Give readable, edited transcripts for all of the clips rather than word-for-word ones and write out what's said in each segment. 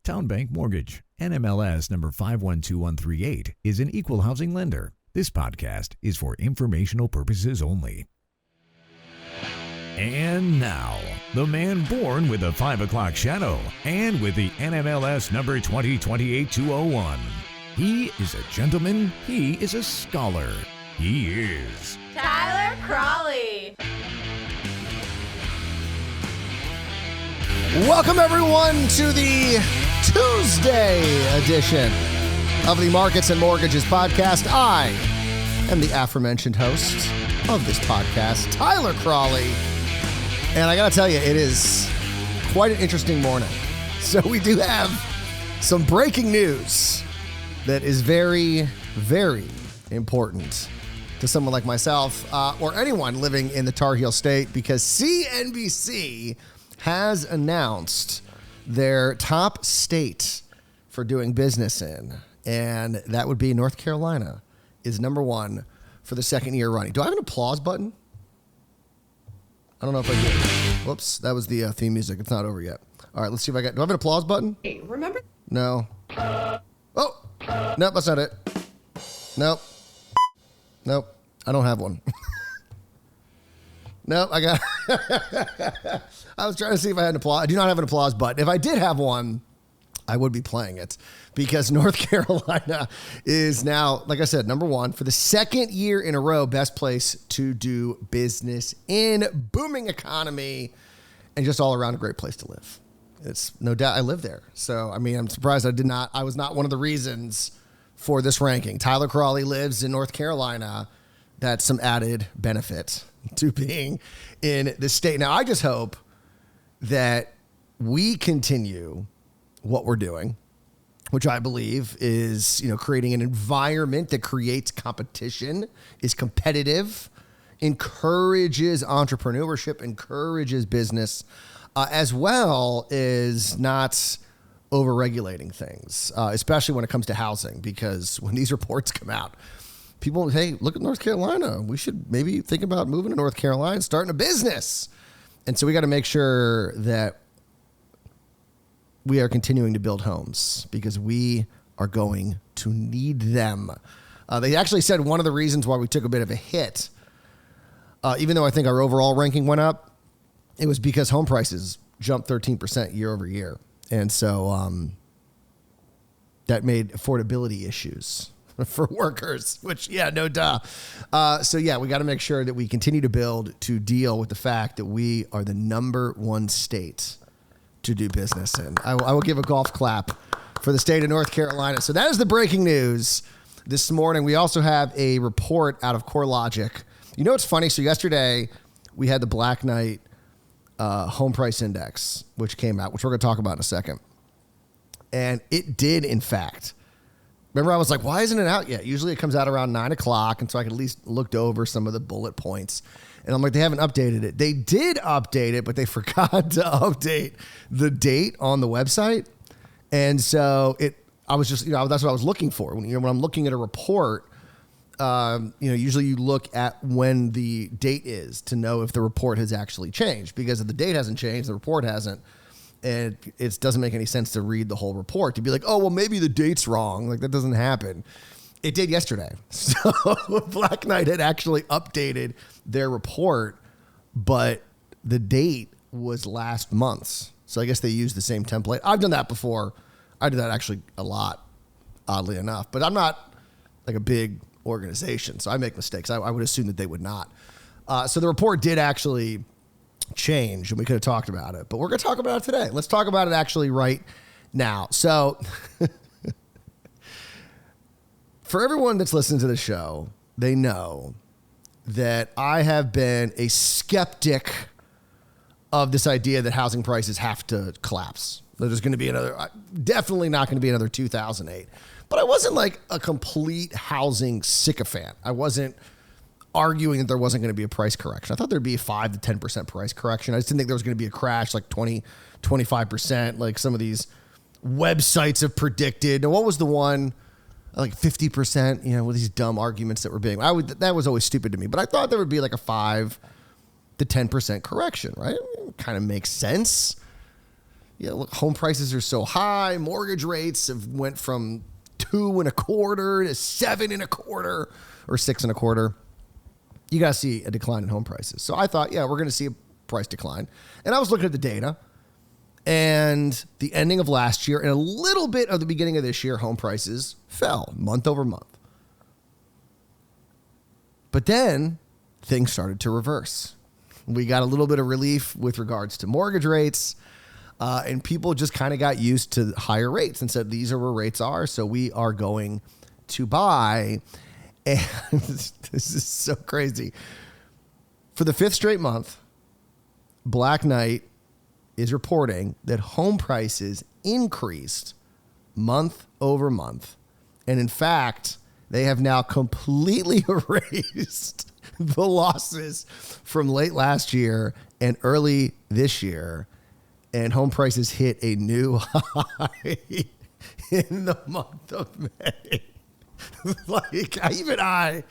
Town Bank Mortgage, NMLS number 512138, is an equal housing lender. This podcast is for informational purposes only. And now, the man born with a 5 o'clock shadow and with the NMLS number 2028201. He is a gentleman. He is a scholar. He is Tyler Crawley. Welcome, everyone, to the Tuesday edition of the Markets and Mortgages podcast. I am the aforementioned host of this podcast, Tyler Crawley. And I got to tell you, it is quite an interesting morning. So we do have some breaking news that is very, very important to someone like myself or anyone living in the Tar Heel State, because CNBC has announced their top state for doing business in, and that would be North Carolina is number one for the second year running. Do I have an applause button? I don't know if I do. Whoops, that was the theme music. It's not over yet. All right, let's see if I got. Do I have an applause button? Hey, remember? No. Oh, nope, that's not it. Nope. I don't have one. Nope, I got. I was trying to see if I had an applause. I do not have an applause button. If I did have one, I would be playing it, because North Carolina is now, like I said, number one for the second year in a row, best place to do business in, booming economy, and just all around a great place to live. It's no doubt I live there. So, I mean, I'm surprised I was not one of the reasons for this ranking. Tyler Crawley lives in North Carolina. That's some added benefit to being in the state. Now, I just hope that we continue what we're doing, which I believe is, creating an environment that creates competition, is competitive, encourages entrepreneurship, encourages business, as well as not over-regulating things, especially when it comes to housing, because when these reports come out, people, hey, look at North Carolina. We should maybe think about moving to North Carolina and starting a business. And so we got to make sure that we are continuing to build homes, because we are going to need them. They actually said one of the reasons why we took a bit of a hit, even though I think our overall ranking went up, it was because home prices jumped 13% year over year. And so that made affordability issues for workers, which, yeah, no duh. So, yeah, we got to make sure that we continue to build to deal with the fact that we are the number one state to do business in. I will give a golf clap for the state of North Carolina. So that is the breaking news this morning. We also have a report out of CoreLogic. You know what's funny? So yesterday we had the Black Knight home price index, which came out, which we're going to talk about in a second. And it did, in fact. Remember, I was like, why isn't it out yet? Usually it comes out around 9 o'clock, and so I could at least looked over some of the bullet points. And I'm like, they haven't updated it. They did update it, but they forgot to update the date on the website. And so I was just, that's what I was looking for. When I'm looking at a report, usually you look at when the date is to know if the report has actually changed, because if the date hasn't changed, the report hasn't. And it doesn't make any sense to read the whole report to be like, oh, well, maybe the date's wrong. Like, that doesn't happen. It did yesterday. So Black Knight had actually updated their report, but the date was last month's. So I guess they used the same template. I've done that before. I do that actually a lot, oddly enough. But I'm not like a big organization, so I make mistakes. I would assume that they would not. So the report did actually change, and we could have talked about it, but we're going to talk about it today. Let's talk about it actually right now. So for everyone that's listened to the show, they know that I have been a skeptic of this idea that housing prices have to collapse. There's going to be definitely not going to be another 2008. But I wasn't like a complete housing sycophant. I wasn't arguing that there wasn't going to be a price correction. I thought there'd be a 5 to 10% price correction. I just didn't think there was going to be a crash like 20, 25%, like some of these websites have predicted. Now, what was the one? Like 50%, with these dumb arguments that were being, that was always stupid to me. But I thought there would be like a 5 to 10% correction, right? It kind of makes sense. look, home prices are so high. Mortgage rates have went from 2.25% to 7.25% or 6.25%. You got to see a decline in home prices. So I thought, we're going to see a price decline. And I was looking at the data, and the ending of last year and a little bit of the beginning of this year, home prices fell month over month. But then things started to reverse. We got a little bit of relief with regards to mortgage rates, and people just kind of got used to higher rates and said, these are where rates are, so we are going to buy. And this is so crazy. For the fifth straight month, Black Knight is reporting that home prices increased month over month. And in fact, they have now completely erased the losses from late last year and early this year. And home prices hit a new high in the month of May. Like, even I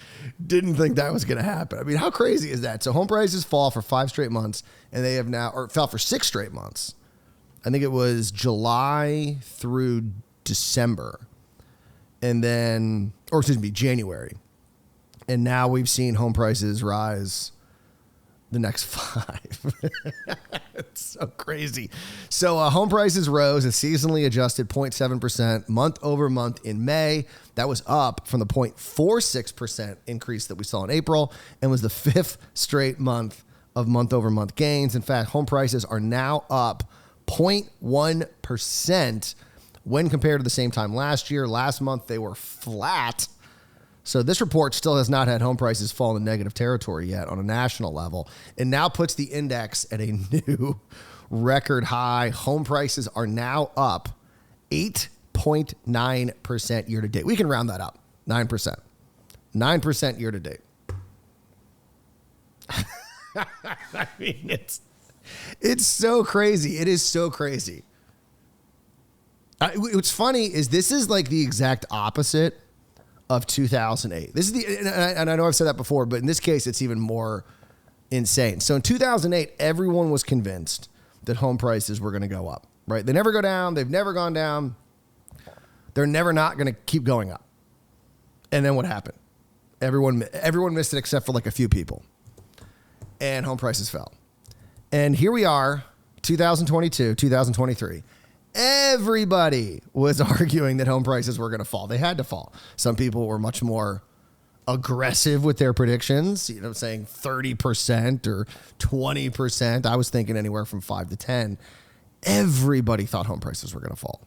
didn't think that was going to happen. I mean, how crazy is that? So home prices fall for 5 straight months, and they have now, or fell for 6 straight months. I think it was July through December. And then, or excuse me, January. And now we've seen home prices rise the next 5. It's so crazy. So home prices rose a seasonally adjusted 0.7% month over month in May. That was up from the 0.46% increase that we saw in April and was the 5th straight month of month over month gains. In fact, home prices are now up 0.1% when compared to the same time last year. Last month, they were flat. So this report still has not had home prices fall in negative territory yet on a national level. It now puts the index at a new record high. Home prices are now up 8.9% year to date. We can round that up. 9%. 9% year to date. I mean, it's so crazy. It is so crazy. What's funny is this is like the exact opposite of 2008. This is and I know I've said that before, but in this case, it's even more insane. So in 2008, everyone was convinced that home prices were going to go up, right? They never go down. They've never gone down. They're never not going to keep going up. And then what happened? Everyone missed it except for like a few people. And home prices fell. And here we are, 2022, 2023. Everybody was arguing that home prices were going to fall. They had to fall. Some people were much more aggressive with their predictions, saying 30% or 20%. I was thinking anywhere from 5 to 10. Everybody thought home prices were going to fall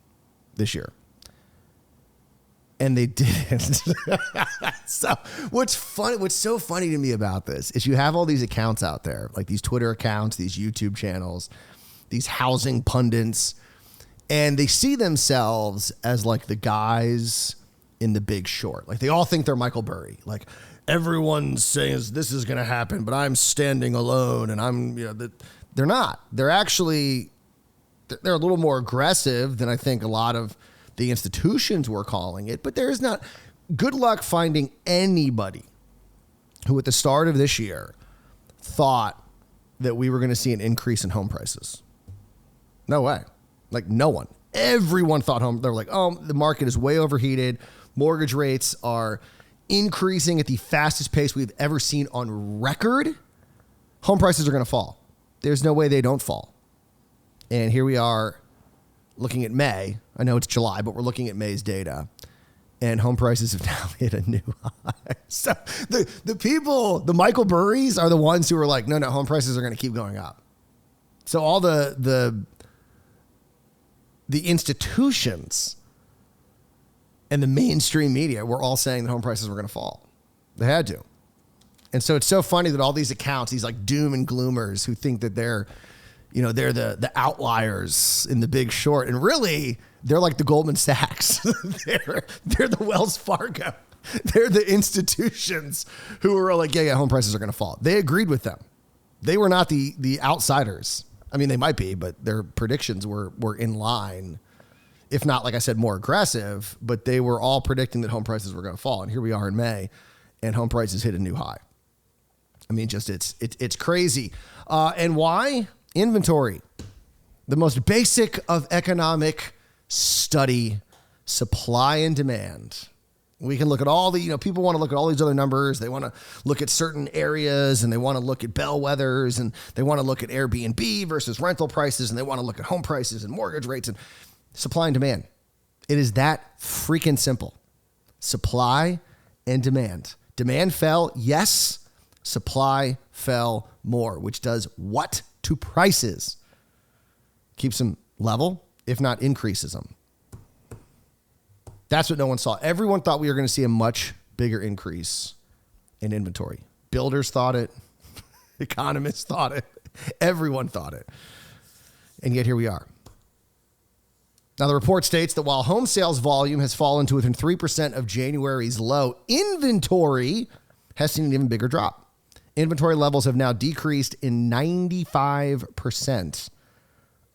this year. And they didn't. So what's so funny to me about this is you have all these accounts out there, like these Twitter accounts, these YouTube channels, these housing pundits, and they see themselves as like the guys in The Big Short. Like they all think they're Michael Burry. Like everyone says this is going to happen, but I'm standing alone, and they're not. They're a little more aggressive than I think a lot of the institutions were calling it, but there is not. Good luck finding anybody who at the start of this year thought that we were going to see an increase in home prices. No way. Like no one. Everyone thought they're like, oh, the market is way overheated. Mortgage rates are increasing at the fastest pace we've ever seen on record. Home prices are going to fall. There's no way they don't fall. And here we are looking at May. I know it's July, but we're looking at May's data. And home prices have now hit a new high. So the people, the Michael Burrys are the ones who are like, no, home prices are going to keep going up. So all the institutions and the mainstream media were all saying that home prices were going to fall. They had to. And so it's so funny that all these accounts, these like doom and gloomers who think that they're the outliers in The Big Short, and really they're like the Goldman Sachs. they're the Wells Fargo. They're the institutions who are like, yeah, home prices are going to fall. They agreed with them. They were not the outsiders. I mean, they might be, but their predictions were in line, if not, like I said, more aggressive, but they were all predicting that home prices were going to fall. And here we are in May, and home prices hit a new high. I mean, just it's crazy. And why? Inventory. The most basic of economic study, supply and demand. We can look at all the, people want to look at all these other numbers. They want to look at certain areas and they want to look at bellwethers and they want to look at Airbnb versus rental prices and they want to look at home prices and mortgage rates and supply and demand. It is that freaking simple. Supply and demand. Demand fell, yes. Supply fell more, which does what to prices? Keeps them level, if not increases them. That's what no one saw. Everyone thought we were going to see a much bigger increase in inventory. Builders thought it. Economists thought it. Everyone thought it. And yet here we are. Now, the report states that while home sales volume has fallen to within 3% of January's low, inventory has seen an even bigger drop. Inventory levels have now decreased in 95%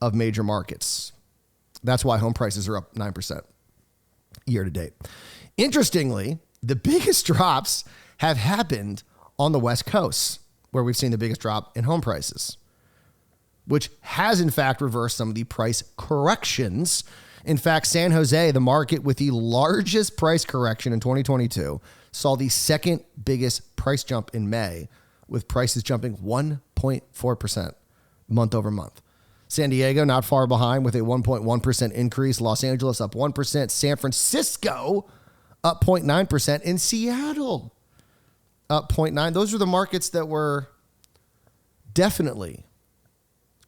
of major markets. That's why home prices are up 9%. Year to date. Interestingly, the biggest drops have happened on the West Coast, where we've seen the biggest drop in home prices, which has in fact reversed some of the price corrections. In fact, San Jose, the market with the largest price correction in 2022, saw the second biggest price jump in May, with prices jumping 1.4% month over month. San Diego, not far behind with a 1.1% increase. Los Angeles up 1%. San Francisco up 0.9%. And Seattle up 0.9%. Those are the markets that were definitely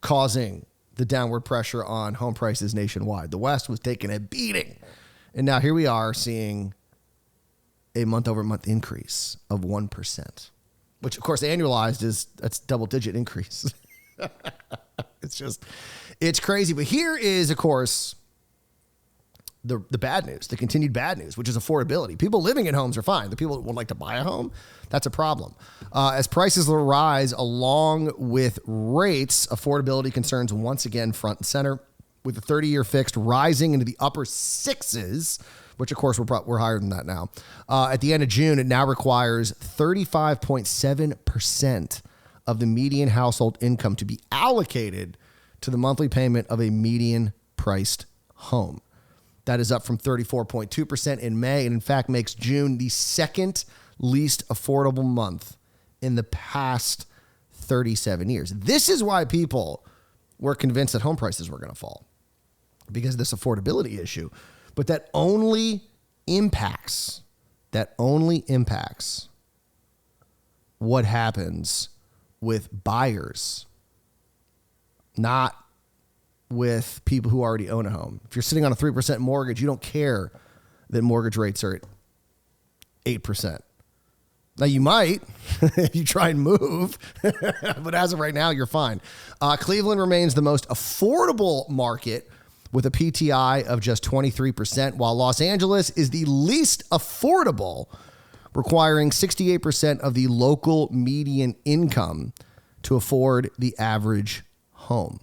causing the downward pressure on home prices nationwide. The West was taking a beating. And now here we are seeing a month over month increase of 1%, which of course annualized that's double-digit increase. It's crazy. But here is, of course, the bad news, the continued bad news, which is affordability. People living in homes are fine. The people that would like to buy a home, that's a problem. As prices will rise along with rates, affordability concerns once again front and center, with the 30-year fixed rising into the upper sixes, which of course we're higher than that now. At the end of June, it now requires 35.7% of the median household income to be allocated to the monthly payment of a median priced home. That is up from 34.2% in May, and in fact makes June the second least affordable month in the past 37 years. This is why people were convinced that home prices were going to fall, because of this affordability issue. But that only impacts what happens with buyers, not with people who already own a home. If you're sitting on a 3% mortgage, you don't care that mortgage rates are at 8%. Now you might if you try and move, but as of right now, you're fine. Cleveland remains the most affordable market with a PTI of just 23%, while Los Angeles is the least affordable, requiring 68% of the local median income to afford the average home.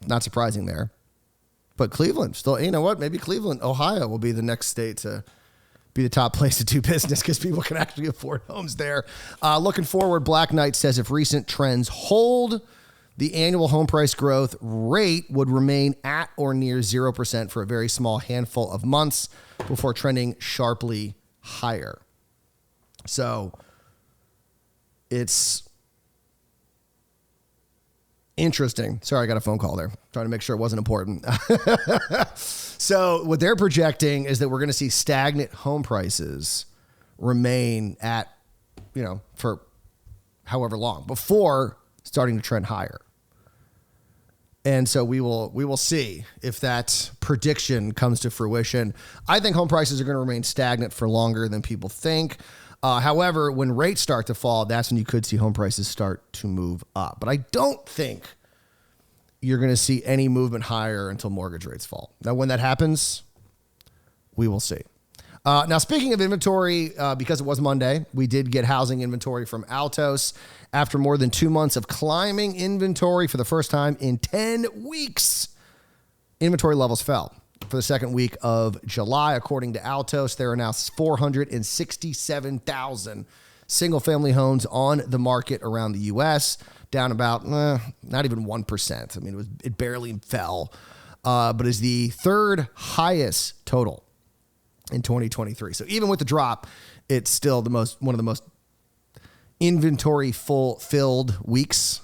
Not surprising there. But Cleveland, still, you know what? Maybe Cleveland, Ohio will be the next state to be the top place to do business because people can actually afford homes there. Looking forward, Black Knight says if recent trends hold, the annual home price growth rate would remain at or near 0% for a very small handful of months before trending sharply higher. So it's interesting. Sorry, I got a phone call there. Trying to make sure it wasn't important. So what they're projecting is that we're going to see stagnant home prices remain at, for however long before starting to trend higher. And so we will see if that prediction comes to fruition. I think home prices are going to remain stagnant for longer than people think. However, when rates start to fall, that's when you could see home prices start to move up. But I don't think you're going to see any movement higher until mortgage rates fall. Now, when that happens, we will see. Now, speaking of inventory, because it was Monday, we did get housing inventory from Altos. After more than 2 months of climbing inventory for the first time in 10 weeks, inventory levels fell. For the second week of July, according to Altos, there are now 467,000 single-family homes on the market around the U.S., down about not even 1%. I mean, it barely fell, but is the third highest total in 2023. So even with the drop, it's still one of the most inventory filled weeks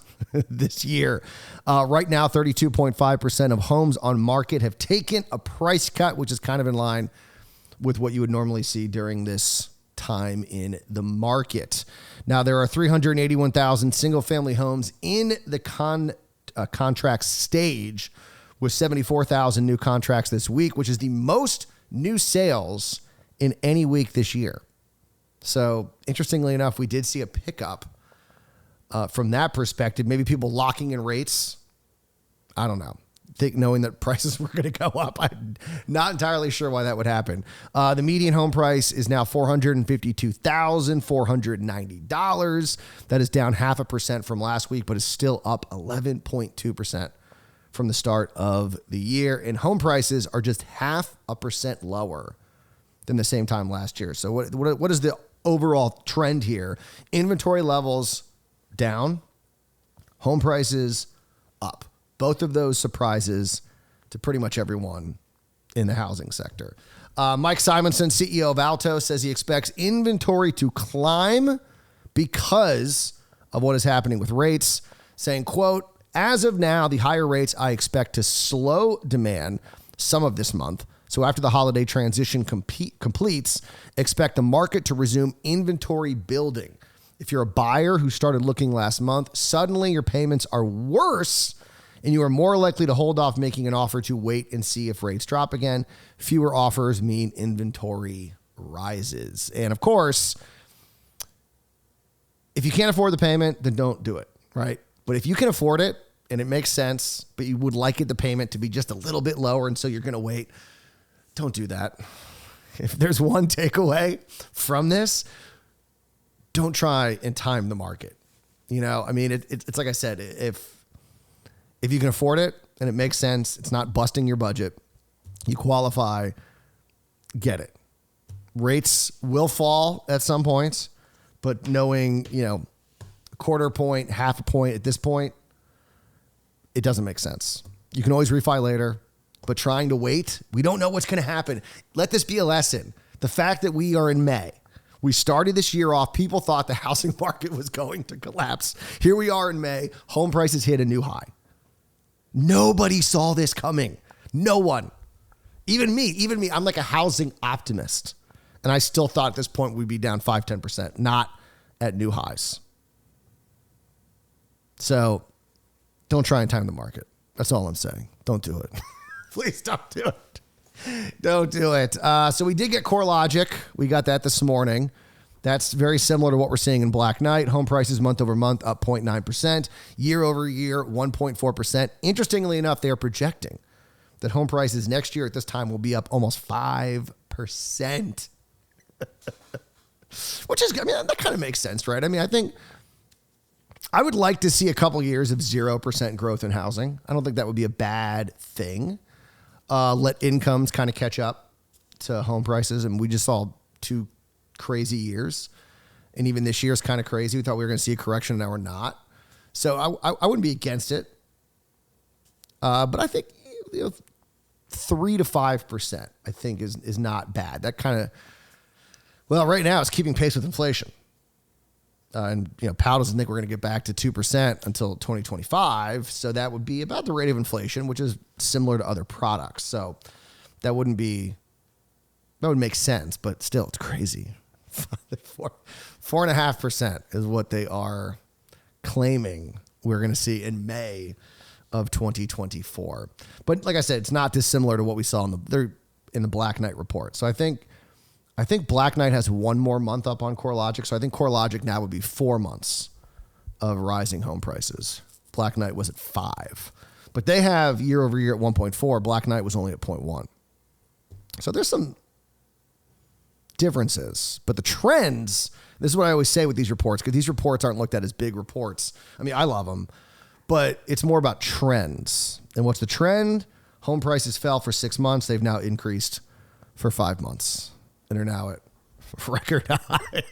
this year. Right now, 32.5% of homes on market have taken a price cut, which is kind of in line with what you would normally see during this time in the market. Now, there are 381,000 single-family homes in the contract stage, with 74,000 new contracts this week, which is the most new sales in any week this year. So, interestingly enough, we did see a pickup from that perspective. Maybe people locking in rates. I don't know. Knowing that prices were going to go up. I'm not entirely sure why that would happen. The median home price is now $452,490. That is down 0.5% from last week, but is still up 11.2% from the start of the year. And home prices are just 0.5% lower than the same time last year. So what is the overall trend here? Inventory levels down, home prices up. Both of those surprises to pretty much everyone in the housing sector. Mike Simonson, CEO of Alto, says he expects inventory to climb because of what is happening with rates, saying, quote, "As of now, the higher rates I expect to slow demand some of this month. So after the holiday transition completes, expect the market to resume inventory building. If you're a buyer who started looking last month, suddenly your payments are worse and you are more likely to hold off making an offer to wait and see if rates drop again. Fewer offers mean inventory rises." And of course, if you can't afford the payment, then don't do it, right? But if you can afford it and it makes sense, but you would like the payment to be just a little bit lower, and so you're going to wait, don't do that. If there's one takeaway from this, don't try and time the market. You know, I mean, it's like I said, if you can afford it and it makes sense, it's not busting your budget, you qualify, get it. Rates will fall at some points, but knowing, a quarter point, half a point at this point, it doesn't make sense. You can always refi later, but trying to wait, we don't know what's going to happen. Let this be a lesson. The fact that we are in May, we started this year off, people thought the housing market was going to collapse. Here we are in May, home prices hit a new high. Nobody saw this coming. No one. Even me. I'm like a housing optimist. And I still thought at this point we'd be down 5-10%, not at new highs. So don't try and time the market. That's all I'm saying. Don't do it. Please don't do it. Don't do it. So we did get CoreLogic. We got that this morning. That's very similar to what we're seeing in Black Knight. Home prices month over month up 0.9%. Year over year, 1.4%. Interestingly enough, they are projecting that home prices next year at this time will be up almost 5%. Which is, that kind of makes sense, right? I mean, I think I would like to see a couple years of 0% growth in housing. I don't think that would be a bad thing. Let incomes kind of catch up to home prices. And we just saw 2 crazy years. And even this year is kind of crazy. We thought we were going to see a correction, and now we're not. So I wouldn't be against it. But I think 3 to 5%, I think is not bad. That kind of, right now it's keeping pace with inflation. And Powell doesn't think we're going to get back to 2% until 2025. So that would be about the rate of inflation, which is similar to other products. So that would make sense, but still it's crazy. 4.5% is what they are claiming we're going to see in May of 2024. But like I said, it's not dissimilar to what we saw in the Black Knight report. So I think Black Knight has one more month up on CoreLogic. So I think CoreLogic now would be 4 months of rising home prices. Black Knight was at 5. But they have year over year at 1.4. Black Knight was only at 0.1. So there's some differences. But the trends, this is what I always say with these reports, because these reports aren't looked at as big reports. I mean, I love them. But it's more about trends. And what's the trend? Home prices fell for 6 months. They've now increased for 5 months. And are now at record high.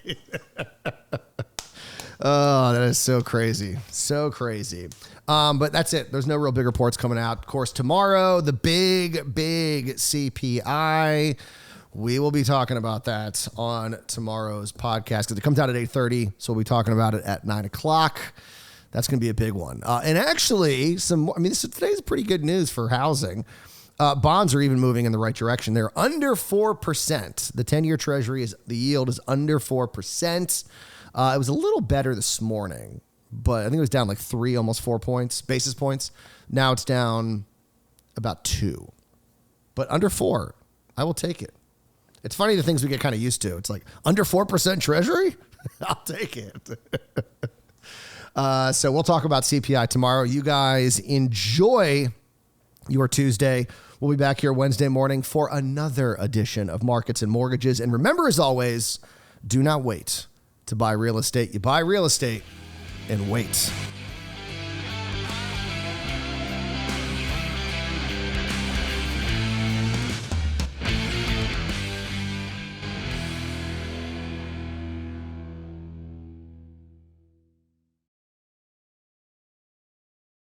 Oh, that is so crazy. So crazy. But that's it. There's no real big reports coming out. Of course, tomorrow, the big CPI. We will be talking about that on tomorrow's podcast because it comes out at 8:30. So we'll be talking about it at 9 o'clock. That's going to be a big one. And actually, today's pretty good news for housing. Bonds are even moving in the right direction. They're under 4%. The 10-year Treasury the yield is under 4%. It was a little better this morning, but I think it was down like 3, almost 4 basis points. Now it's down about 2, but under 4. I will take it. It's funny the things we get kind of used to. It's like under 4% Treasury. I'll take it. So we'll talk about CPI tomorrow. You guys enjoy your Tuesday. We'll be back here Wednesday morning for another edition of Markets and Mortgages. And remember, as always, do not wait to buy real estate. You buy real estate and wait.